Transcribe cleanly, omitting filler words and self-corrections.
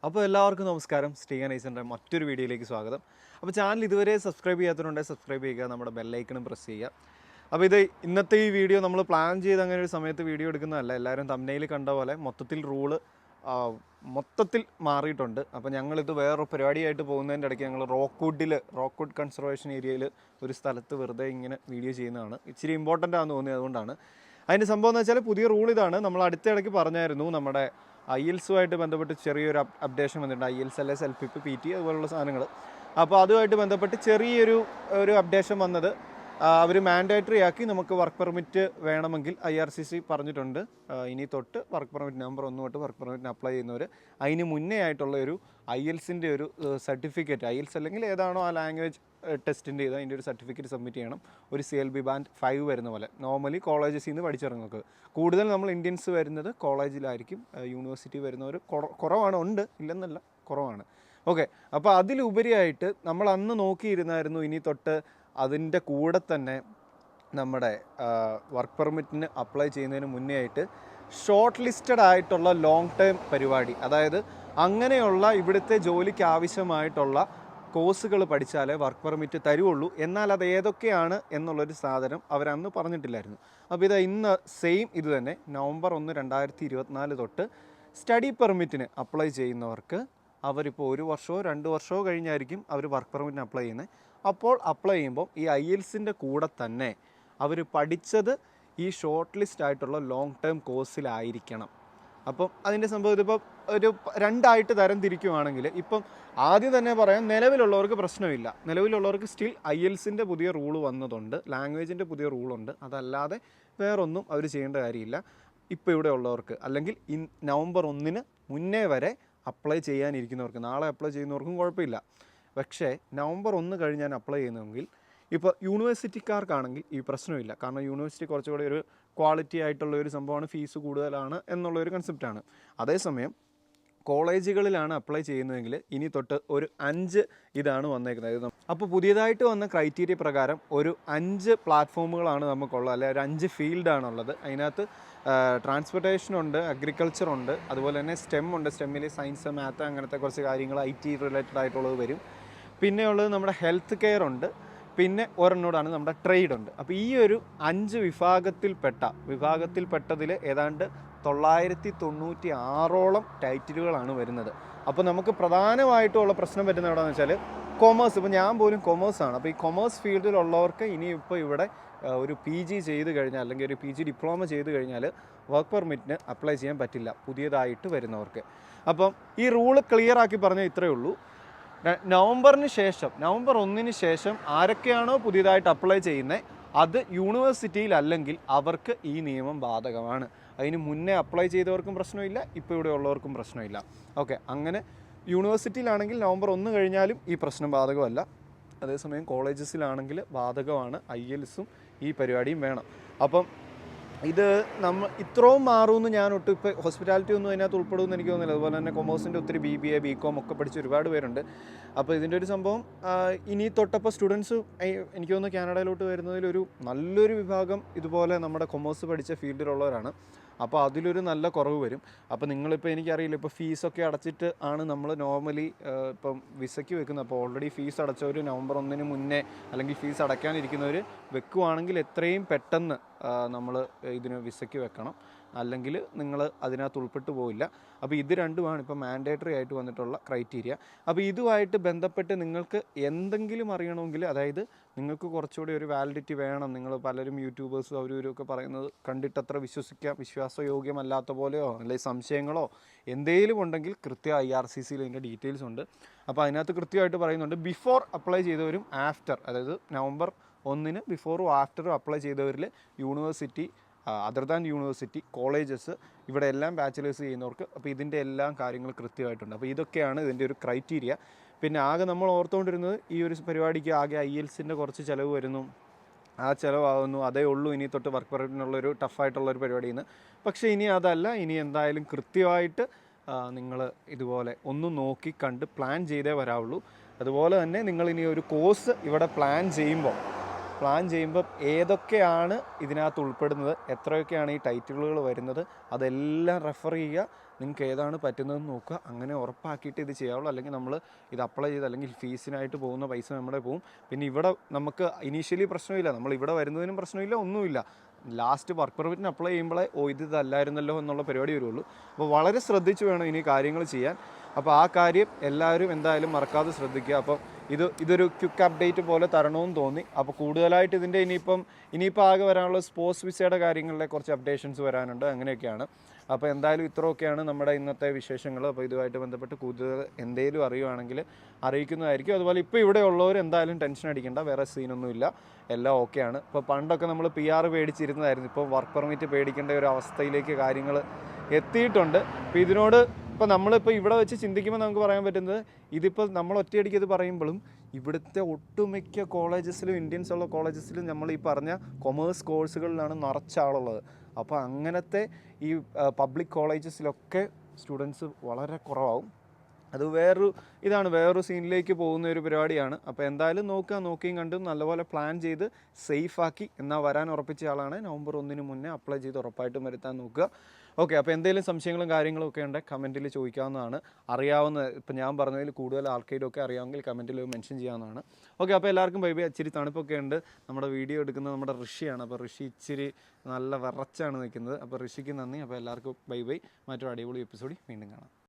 അപ്പോൾ എല്ലാവർക്കും നമസ്കാരം. സ്റ്റീഗൻ ഐസൻ്റെ മറ്റൊരു വീഡിയോയിലേക്ക് സ്വാഗതം. അപ്പോൾ ചാനൽ ഇതുവരെ സബ്സ്ക്രൈബ് ചെയ്യാത്തതുകൊണ്ട് സബ്സ്ക്രൈബ് ചെയ്യുക, നമ്മുടെ ബെല്ലൈക്കണും പ്രസ് ചെയ്യുക. അപ്പോൾ ഇന്നത്തെ ഈ വീഡിയോ നമ്മൾ പ്ലാൻ ചെയ്ത് അങ്ങനെ ഒരു സമയത്ത് വീഡിയോ എടുക്കുന്നതല്ല. എല്ലാവരും തംബ്നെയിൽ കണ്ട പോലെ മൊത്തത്തിൽ മാറിയിട്ടുണ്ട്. അപ്പോൾ ഞങ്ങളിത് വേറൊരു പരിപാടിയായിട്ട് പോകുന്നതിൻ്റെ ഇടയ്ക്ക് ഞങ്ങൾ റോക്ക്വുഡ് കൺസർവേഷൻ ഏരിയയിൽ ഒരു സ്ഥലത്ത് വെറുതെ ഇങ്ങനെ വീഡിയോ ചെയ്യുന്നതാണ്. ഇച്ചിരി ഇമ്പോർട്ടൻ്റ് ആണെന്ന് തോന്നി, അതുകൊണ്ടാണ്. അതിൻ്റെ സംഭവം എന്ന് വെച്ചാൽ പുതിയ റൂൾ ഇതാണ്. നമ്മൾ അടുത്ത ഇടയ്ക്ക് പറഞ്ഞായിരുന്നു നമ്മുടെ IELTS-ഉമായിട്ട് ബന്ധപ്പെട്ട് ചെറിയൊരു അപ്ഡേഷൻ വന്നിട്ടുണ്ട്. IELTS, LS, LPIP, PT അതുപോലുള്ള സാധനങ്ങൾ. അപ്പോൾ അതുമായിട്ട് ബന്ധപ്പെട്ട് ചെറിയൊരു അപ്ഡേഷൻ വന്നത്, അവർ മാൻഡേറ്ററി ആക്കി നമുക്ക് വർക്ക് പെർമിറ്റ് വേണമെങ്കിൽ IRCC പറഞ്ഞിട്ടുണ്ട്. ഇനി തൊട്ട് വർക്ക് പെർമിറ്റ് നമ്പർ 1 തൊട്ട് വർക്ക് പെർമിറ്റിന് അപ്ലൈ ചെയ്യുന്നവർ അതിന് മുന്നേ ആയിട്ടുള്ള ഒരു IELTS-ൻ്റെ ഒരു സർട്ടിഫിക്കറ്റ്, IELTS അല്ലെങ്കിൽ ഏതാണോ ആ ലാംഗ്വേജ് ടെസ്റ്റിൻ്റെ ചെയ്ത് അതിൻ്റെ ഒരു സർട്ടിഫിക്കറ്റ് സബ്മിറ്റ് ചെയ്യണം. ഒരു CLB Band 5 വരുന്ന പോലെ. നോർമലി കോളേജസിൽ നിന്ന് പഠിച്ചിറങ്ങുന്നത് കൂടുതൽ നമ്മൾ ഇന്ത്യൻസ് വരുന്നത് കോളേജിലായിരിക്കും. യൂണിവേഴ്സിറ്റി വരുന്നവർ കുറവാണ്, ഉണ്ട്, ഇല്ലെന്നല്ല, കുറവാണ്. ഓക്കെ, അപ്പോൾ അതിലുപരിയായിട്ട് നമ്മൾ അന്ന് നോക്കിയിരുന്നായിരുന്നു ഇനി തൊട്ട് അതിൻ്റെ കൂടെ തന്നെ നമ്മുടെ വർക്ക് പെർമിറ്റിന് അപ്ലൈ ചെയ്യുന്നതിന് മുന്നേ ആയിട്ട് ഷോർട്ട് ലിസ്റ്റഡ് ആയിട്ടുള്ള ലോങ് ടേം പരിപാടി, അതായത് അങ്ങനെയുള്ള ഇവിടുത്തെ ജോലിക്ക് ആവശ്യമായിട്ടുള്ള കോഴ്സുകൾ പഠിച്ചാലേ വർക്ക് പെർമിറ്റ് തരുള്ളൂ. എന്നാൽ അത് ഏതൊക്കെയാണ് എന്നുള്ളൊരു സാധനം അവരന്ന് പറഞ്ഞിട്ടില്ലായിരുന്നു. അപ്പോൾ ഇന്ന് സെയിം ഇത് തന്നെ നവംബർ 1, 2024 തൊട്ട് സ്റ്റഡി പെർമിറ്റിന് അപ്ലൈ ചെയ്യുന്നവർക്ക് അവരിപ്പോൾ 1 വർഷമോ 2 വർഷമോ കഴിഞ്ഞായിരിക്കും അവർ വർക്ക് പെർമിറ്റിന് അപ്ലൈ ചെയ്യുന്നത്. അപ്പോൾ അപ്ലൈ ചെയ്യുമ്പോൾ ഈ IELTS-ൻ്റെ കൂടെ തന്നെ അവർ പഠിച്ചത് ഈ ഷോർട്ട് ലിസ്റ്റ് ആയിട്ടുള്ള ലോങ് ടേം കോഴ്സിലായിരിക്കണം. അപ്പം അതിൻ്റെ സംഭവം ഇതിപ്പോൾ ഒരു 2 തരം തിരിക്കുവാണെങ്കിൽ, ഇപ്പം ആദ്യം തന്നെ പറയാം, നിലവിലുള്ളവർക്ക് പ്രശ്നമില്ല. നിലവിലുള്ളവർക്ക് സ്റ്റിൽ IELTS-ൻ്റെ പുതിയ റൂള് വന്നതുണ്ട്, ലാംഗ്വേജിൻ്റെ പുതിയ റൂളുണ്ട്. അതല്ലാതെ വേറൊന്നും അവർ ചെയ്യേണ്ട കാര്യമില്ല. ഇപ്പോൾ ഇവിടെ ഉള്ളവർക്ക്, അല്ലെങ്കിൽ നവംബർ 1 മുന്നേ വരെ അപ്ലൈ ചെയ്യാനിരിക്കുന്നവർക്ക്, നാളെ അപ്ലൈ ചെയ്യുന്നവർക്കും കുഴപ്പമില്ല. പക്ഷേ നവംബർ 1 കഴിഞ്ഞാൽ അപ്ലൈ ചെയ്യുന്നതെങ്കിൽ, ഇപ്പോൾ യൂണിവേഴ്സിറ്റിക്കാർക്കാണെങ്കിൽ ഈ പ്രശ്നമില്ല. കാരണം യൂണിവേഴ്സിറ്റി കുറച്ചുകൂടി ഒരു ക്വാളിറ്റി ആയിട്ടുള്ള ഒരു സംഭവമാണ്, ഫീസ് കൂടുതലാണ് എന്നുള്ളൊരു കൺസെപ്റ്റാണ്. അതേസമയം കോളേജുകളിലാണ് അപ്ലൈ ചെയ്യുന്നതെങ്കിൽ ഇനി തൊട്ട് ഒരു 5 ഇതാണ് വന്നേക്കുന്നത്. അപ്പോൾ പുതിയതായിട്ട് വന്ന ക്രൈറ്റീരിയ പ്രകാരം ഒരു 5 പ്ലാറ്റ്ഫോമുകളാണ് നമുക്കുള്ളത്, അല്ലെങ്കിൽ ഒരു 5 ഫീൽഡാണുള്ളത്. അതിനകത്ത് ട്രാൻസ്പോർട്ടേഷനുണ്ട്, അഗ്രികൾച്ചറുണ്ട്, അതുപോലെ തന്നെ STEM ഉണ്ട്. STEM-ൽ സയൻസ്, മാത്ത്, അങ്ങനത്തെ കുറച്ച് കാര്യങ്ങൾ IT റിലേറ്റഡ് ആയിട്ടുള്ളത് വരും. പിന്നെയുള്ളത് നമ്മുടെ ഹെൽത്ത് കെയർ ഉണ്ട്. പിന്നെ ഒരെണ്ണോടാണ് നമ്മുടെ ട്രേഡ് ഉണ്ട്. അപ്പോൾ ഈ ഒരു 5 വിഭാഗത്തിൽപ്പെട്ടതിൽ ഏതാണ്ട് 996ഓളം ടൈറ്റിലുകളാണ് വരുന്നത്. അപ്പോൾ നമുക്ക് പ്രധാനമായിട്ടുള്ള പ്രശ്നം പറ്റുന്ന എവിടെയാണെന്ന് വെച്ചാൽ കൊമേഴ്സ്. ഇപ്പോൾ ഞാൻ പോലും കൊമേഴ്സാണ്. അപ്പോൾ ഈ കൊമേഴ്സ് ഫീൽഡിലുള്ളവർക്ക് ഇനിയിപ്പോൾ ഇവിടെ ഒരു PG ചെയ്ത് കഴിഞ്ഞാൽ, അല്ലെങ്കിൽ ഒരു PG ഡിപ്ലോമ ചെയ്ത് കഴിഞ്ഞാൽ വർക്ക് പെർമിറ്റിന് അപ്ലൈ ചെയ്യാൻ പറ്റില്ല, പുതിയതായിട്ട് വരുന്നവർക്ക്. അപ്പം ഈ റൂള് ക്ലിയർ ആക്കി പറഞ്ഞാൽ ഇത്രയേ ഉള്ളൂ. നവംബർ 1 ശേഷം ആരൊക്കെയാണോ പുതിയതായിട്ട് അപ്ലൈ ചെയ്യുന്നത്, അത് യൂണിവേഴ്സിറ്റിയിലല്ലെങ്കിൽ അവർക്ക് ഈ നിയമം ബാധകമാണ്. അതിന് മുന്നേ അപ്ലൈ ചെയ്തവർക്കും പ്രശ്നമില്ല, ഇപ്പോൾ ഇവിടെ ഉള്ളവർക്കും പ്രശ്നമില്ല. ഓക്കെ, അങ്ങനെ യൂണിവേഴ്സിറ്റിയിലാണെങ്കിൽ നവംബർ 1 കഴിഞ്ഞാലും ഈ പ്രശ്നം ബാധകമല്ല. അതേസമയം കോളേജസിലാണെങ്കിൽ ബാധകമാണ്. IELTS-ഉം ഈ പരിപാടിയും വേണം. അപ്പം ഇത് നമ്മൾ ഇത്രയും മാറുമെന്ന് ഞാൻ ഒട്ടും, ഇപ്പോൾ ഹോസ്പിറ്റാലിറ്റി ഒന്നും അതിനകത്ത് ഉൾപ്പെടുമെന്ന് എനിക്ക് തോന്നുന്നില്ല. അതുപോലെ തന്നെ കൊമേഴ്സിൻ്റെ ഒത്തിരി BBA, BCom ഒക്കെ പഠിച്ച ഒരുപാട് പേരുണ്ട്. അപ്പോൾ ഇതിൻ്റെ ഒരു സംഭവം ഇനി തൊട്ടപ്പോൾ സ്റ്റുഡൻസ്, എനിക്ക് തോന്നുന്നു കാനഡയിലോട്ട് വരുന്നതിലൊരു നല്ലൊരു വിഭാഗം ഇതുപോലെ നമ്മുടെ കൊമേഴ്സ് പഠിച്ച ഫീൽഡിലുള്ളവരാണ്. അപ്പോൾ അതിലൊരു നല്ല കുറവ് വരും. അപ്പോൾ നിങ്ങളിപ്പോൾ, എനിക്കറിയില്ല, ഇപ്പോൾ ഫീസൊക്കെ അടച്ചിട്ട് ആണ് നമ്മൾ നോർമലി ഇപ്പം വിസയ്ക്ക് വെക്കുന്നത്. അപ്പോൾ ഓൾറെഡി ഫീസ് അടച്ചവർ നവംബർ 1 മുന്നേ, അല്ലെങ്കിൽ ഫീസ് അടയ്ക്കാനിരിക്കുന്നവർ വെക്കുവാണെങ്കിൽ എത്രയും പെട്ടെന്ന് നമ്മൾ ഇതിന് വിസയ്ക്ക് വെക്കണം, അല്ലെങ്കിൽ നിങ്ങൾ അതിനകത്ത് ഉൾപ്പെട്ടു പോവില്ല. അപ്പോൾ ഇത് രണ്ടുമാണ് ഇപ്പോൾ മാൻഡേറ്ററി ആയിട്ട് വന്നിട്ടുള്ള ക്രൈറ്റീരിയ. അപ്പോൾ ഇതുമായിട്ട് ബന്ധപ്പെട്ട് നിങ്ങൾക്ക് എന്തെങ്കിലും അറിയണമെങ്കിൽ, അതായത് നിങ്ങൾക്ക് കുറച്ചുകൂടി ഒരു വാലിഡിറ്റി വേണം, നിങ്ങൾ പലരും യൂട്യൂബേഴ്സും അവരൊക്കെ പറയുന്നത് കണ്ടിട്ടത്ര വിശ്വാസയോഗ്യമല്ലാത്ത പോലെയോ അല്ലെങ്കിൽ സംശയങ്ങളോ എന്തെങ്കിലും ഉണ്ടെങ്കിൽ കൃത്യം IRCC-യിൽ ഇതിൻ്റെ ഡീറ്റെയിൽസ് ഉണ്ട്. അപ്പോൾ അതിനകത്ത് കൃത്യമായിട്ട് പറയുന്നുണ്ട്, ബിഫോർ അപ്ലൈ ചെയ്തവരും ആഫ്റ്റർ, അതായത് നവംബർ 1 ബിഫോറും ആഫ്റ്ററും അപ്ലൈ ചെയ്തവരിൽ university, other than university, colleges, ഇവിടെ എല്ലാം ബാച്ചിലേഴ്സ് ചെയ്യുന്നവർക്ക്, അപ്പോൾ ഇതിൻ്റെ എല്ലാം കാര്യങ്ങൾ കൃത്യമായിട്ടുണ്ട്. അപ്പോൾ ഇതൊക്കെയാണ് ഇതിൻ്റെ ഒരു ക്രൈറ്റീരിയ. പിന്നെ ആകെ നമ്മൾ ഓർത്തുകൊണ്ടിരുന്നത് ഈ ഒരു പരിപാടിക്ക് ആകെ IELTS-ൻ്റെ കുറച്ച് ചിലവ് വരുന്നു, ആ ചിലവാകുന്നു, അതേ ഉള്ളൂ ഇനി തൊട്ട് വർക്ക് പെർമിറ്റിനുള്ളൊരു ടഫായിട്ടുള്ളൊരു പരിപാടിയിൽ. പക്ഷേ ഇനി അതല്ല, ഇനി എന്തായാലും കൃത്യമായിട്ട് നിങ്ങൾ ഇതുപോലെ ഒന്ന് നോക്കി കണ്ട് പ്ലാൻ ചെയ്തേ വരാവുള്ളൂ. അതുപോലെ തന്നെ നിങ്ങളിനി ഒരു കോഴ്സ് ഇവിടെ പ്ലാൻ ചെയ്യുമ്പോൾ ഏതൊക്കെയാണ് ഇതിനകത്ത് ഉൾപ്പെടുന്നത്, എത്രയൊക്കെയാണ് ഈ ടൈറ്റിലുകൾ വരുന്നത്, അതെല്ലാം റെഫർ ചെയ്യുക. നിങ്ങൾക്ക് ഏതാണ് പറ്റുന്നതെന്ന് നോക്കുക, അങ്ങനെ ഉറപ്പാക്കിയിട്ട് ഇത് ചെയ്യാവുള്ളൂ. അല്ലെങ്കിൽ നമ്മൾ ഇത് അപ്ലൈ ചെയ്ത് അല്ലെങ്കിൽ ഫീസിനായിട്ട് പോകുന്ന പൈസ നമ്മുടെ പോകും. പിന്നെ ഇവിടെ നമുക്ക് ഇനീഷ്യലി പ്രശ്നമില്ല, നമ്മൾ ഇവിടെ വരുന്നതിനും പ്രശ്നമില്ല, ഒന്നുമില്ല. ലാസ്റ്റ് വർക്ക് പെർമിറ്റിന് അപ്ലൈ ചെയ്യുമ്പോഴേ ഇതല്ലായിരുന്നല്ലോ എന്നുള്ള പരിപാടി വരുള്ളൂ. അപ്പോൾ വളരെ ശ്രദ്ധിച്ച് വേണം ഇനി കാര്യങ്ങൾ ചെയ്യാൻ. അപ്പോൾ ആ കാര്യം എല്ലാവരും എന്തായാലും മറക്കാതെ ശ്രദ്ധിക്കുക. അപ്പോൾ ഇതൊരു ക്വിക്ക് അപ്ഡേറ്റ് പോലെ തരണമെന്ന് തോന്നി. അപ്പോൾ കൂടുതലായിട്ട് ഇതിൻ്റെ ഇനിയിപ്പോൾ ആകെ വരാനുള്ള സ്പോർട്സ് വിസയുടെ കാര്യങ്ങളിലെ കുറച്ച് അപ്ഡേഷൻസ് വരാനുണ്ട്, അങ്ങനെയൊക്കെയാണ്. അപ്പോൾ എന്തായാലും ഇത്രയൊക്കെയാണ് നമ്മുടെ ഇന്നത്തെ വിശേഷങ്ങൾ. അപ്പോൾ ഇതുമായിട്ട് ബന്ധപ്പെട്ട് കൂടുതൽ എന്തെങ്കിലും അറിയുവാണെങ്കിൽ അറിയിക്കുന്നതായിരിക്കും. അതുപോലെ ഇപ്പോൾ ഇവിടെ ഉള്ളവർ എന്തായാലും ടെൻഷൻ അടിക്കേണ്ട, വേറെ സീനൊന്നുമില്ല, എല്ലാം ഓക്കെയാണ്. ഇപ്പോൾ പണ്ടൊക്കെ നമ്മൾ PR പേടിച്ചിരുന്നതായിരുന്നു, ഇപ്പോൾ വർക്ക് പെർമിറ്റ് പേടിക്കേണ്ട ഒരു അവസ്ഥയിലേക്ക് കാര്യങ്ങൾ എത്തിയിട്ടുണ്ട്. അപ്പോൾ ഇതിനോട് ഇപ്പോൾ നമ്മളിപ്പോൾ ഇവിടെ വെച്ച് ചിന്തിക്കുമ്പോൾ നമുക്ക് പറയാൻ പറ്റുന്നത്, ഇതിപ്പോൾ നമ്മൾ ഒറ്റയടിക്ക് ഇത് പറയുമ്പോഴും ഇവിടുത്തെ ഒട്ടുമിക്ക കോളേജസിലും, ഇന്ത്യൻസ് ഉള്ള കോളേജസിലും നമ്മൾ ഈ പറഞ്ഞ കൊമേഴ്സ് കോഴ്സുകളിലാണ് നിറച്ച ആളുള്ളത്. അപ്പോൾ അങ്ങനത്തെ ഈ പബ്ലിക് കോളേജസിലൊക്കെ സ്റ്റുഡൻസ് വളരെ കുറവാകും. അത് വേറൊരു സീനിലേക്ക് പോകുന്ന ഒരു പരിപാടിയാണ്. അപ്പോൾ എന്തായാലും നോക്കിയും കണ്ടും നല്ലപോലെ പ്ലാൻ ചെയ്ത് സേഫാക്കി എന്നാൽ വരാൻ ഉറപ്പിച്ച ആളാണ്. നവംബർ 1 മുന്നേ അപ്ലൈ ചെയ്ത് ഉറപ്പായിട്ടും വരുത്താൻ നോക്കുക. ഓക്കെ, അപ്പോൾ എന്തെങ്കിലും സംശയങ്ങളും കാര്യങ്ങളും ഒക്കെ ഉണ്ടെങ്കിൽ കമൻറ്റിൽ ചോദിക്കാവുന്നതാണ്. ഇപ്പോൾ ഞാൻ പറഞ്ഞതിൽ കൂടുതൽ ആൾക്കാരൊക്കെ അറിയാമെങ്കിൽ കമൻറ്റിൽ മെൻഷൻ ചെയ്യാവുന്നതാണ്. ഓക്കെ, അപ്പോൾ എല്ലാവർക്കും ബൈ ബൈ. ഇച്ചിരി തണുപ്പൊക്കെ ഉണ്ട്. നമ്മുടെ വീഡിയോ എടുക്കുന്നത് നമ്മുടെ ഋഷിയാണ്. അപ്പോൾ ഋഷി ഇച്ചിരി നല്ല വിറച്ചാണ് നിൽക്കുന്നത്. അപ്പോൾ ഋഷിക്ക് നന്ദി. അപ്പോൾ എല്ലാവർക്കും ബൈ ബൈ. മറ്റൊരു അടിപൊളി എപ്പിസോഡിൽ വീണ്ടും കാണാം.